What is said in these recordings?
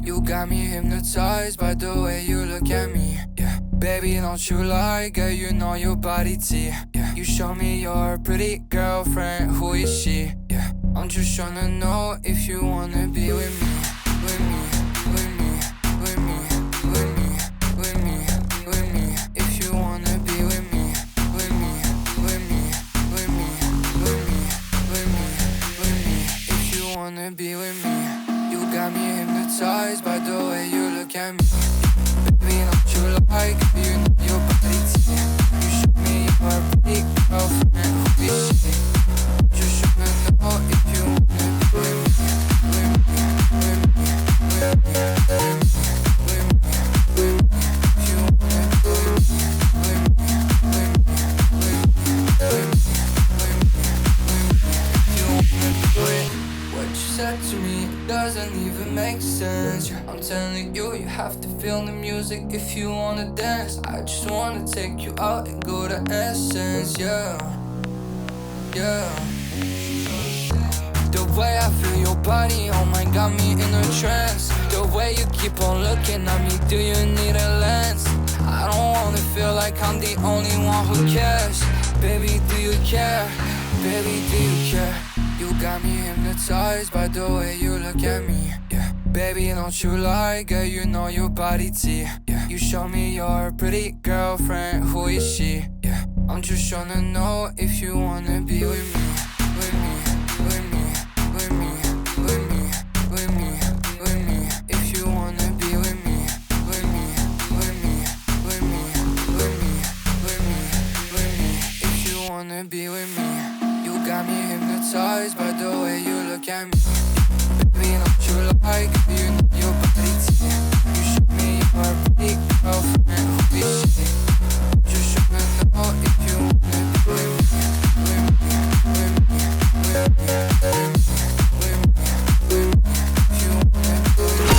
You got me hypnotized by the way you look at me. Yeah, baby, don't you lie, girl, you know your body T. Yeah, you show me your pretty girlfriend, who is she? Yeah, I'm just tryna know if you wanna be with me, with me, with me, with me, with me, with me, with me. If you wanna be with me, with me, with me, with me, with me, with me, with me. If you wanna be with me. You got me hypnotized by the way you look at me. Baby, don't you like, you know your body T. You show me your pretty girlfriend, who is she? Just tryna know if you wanna be with me, with me, with me, with me, with me, with me, with me. If you wanna be with me, with me, with me, with me, with me, with me, with me. If you wanna do it. What you said to me doesn't even make sense. Yeah, I'm telling you, you have to feel the music if you wanna dance. I just wanna take you out and go to essence, yeah, yeah. The way I feel your body, oh my, got me in a trance. The way you keep on looking at me, do you need a lens? I don't wanna feel like I'm the only one who cares. Baby, do you care? Baby, do you care? You got me hypnotized by the way you look at me. Yeah, baby, don't you lie, girl, you know your body T. Yeah, you show me your pretty girlfriend, who is she? Yeah, I'm just tryna know if you wanna be with me, with me, with me, with me, with me, with me, with me. If you wanna be with me, with me, with me, with me, with me, with me, with me. If you wanna be with me. You got me hypnotized by the way you look at me. Baby, don't you like, you know your body T. You show me your pretty girlfriend, who is she? Just tryna know if you wanna be with me, with me, with me, with me, with me, with me, with me. If you wanna be with me.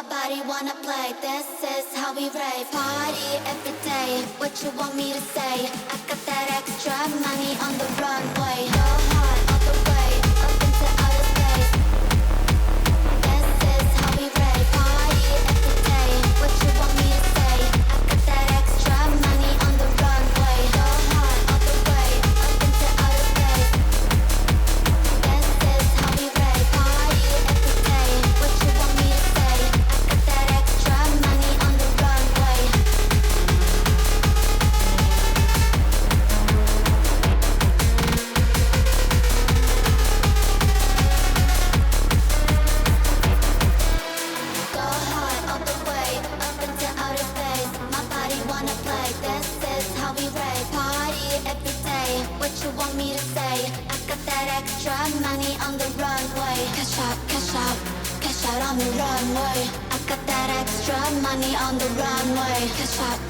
My body wanna play, this is how we rave. Party every day, what you want me to say? I got that extra money on the runway. Go hard all the way, up into outer space. This is how we rave. Party every day, what you want me to say? I got that extra money on the runway. Go hard all the way, up into outer space. This is how we rave. Party every day, what you want me to say? I got that extra money on the runway. Go hard all the way, up into outer space. My body wanna play, this is how we rave. Party every day, what you want me to say? I got that extra money on the runway. Cash out, cash out, cash out on the runway. I got that extra money on the runway. Cash out,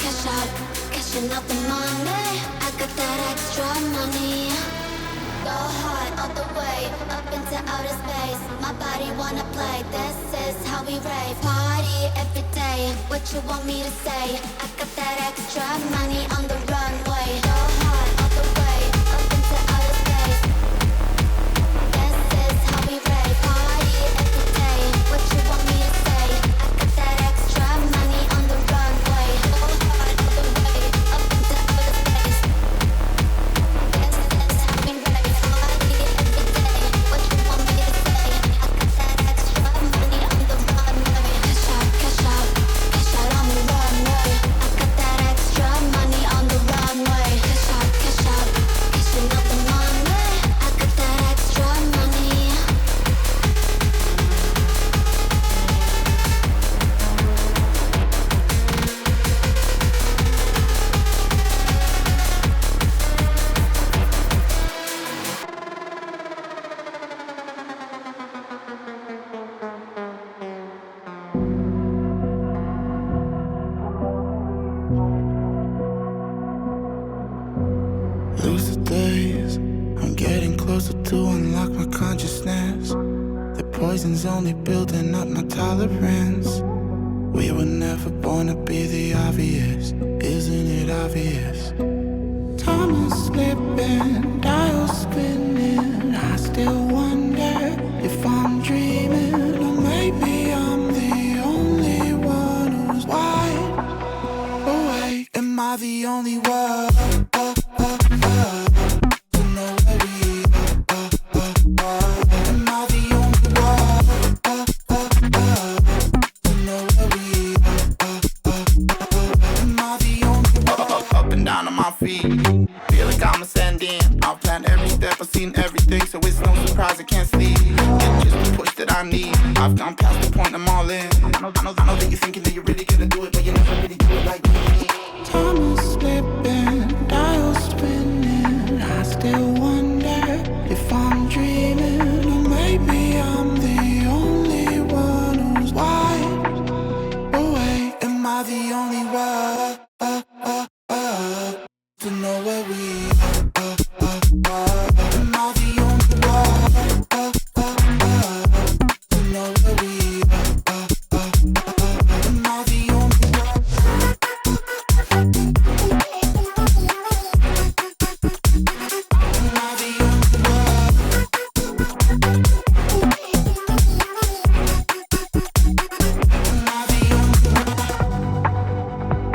cashing out the money. I got that extra money. Go hard all the way, up into outer space. My body wanna play, this is how we rave. Party every day, what you want me to say? I got that extra money on the runway. Go hard all the way, up into outer space. This is how we rave. Party every day, what you want me to say? I got that extra money on the runway. Go hard all the way, up into outer space. This is how we rave. Party every day, what you want me to say? I got that extra money on the runway. Cash out, cash out, cash out on the runway. I got that extra money on the runway. Cash out, cashing out the money. I got that extra money. Lucid days, I'm getting closer to unlock my consciousness. The poison's only building up my tolerance. We were never born to be the obvious, isn't it obvious? Time is slipping, dials spinning. I still wonder if I'm dreaming, or maybe I'm the only one who's wide awake. Am I the only one? To know where we are. Am I the only one? To know where we are. Am I the only one? Up and down on my feet, feel like I'm ascending. I've planned every step, I've seen everything, so it's no surprise I can't sleep. It's just the push that I need. I've gone past the point, I'm all in.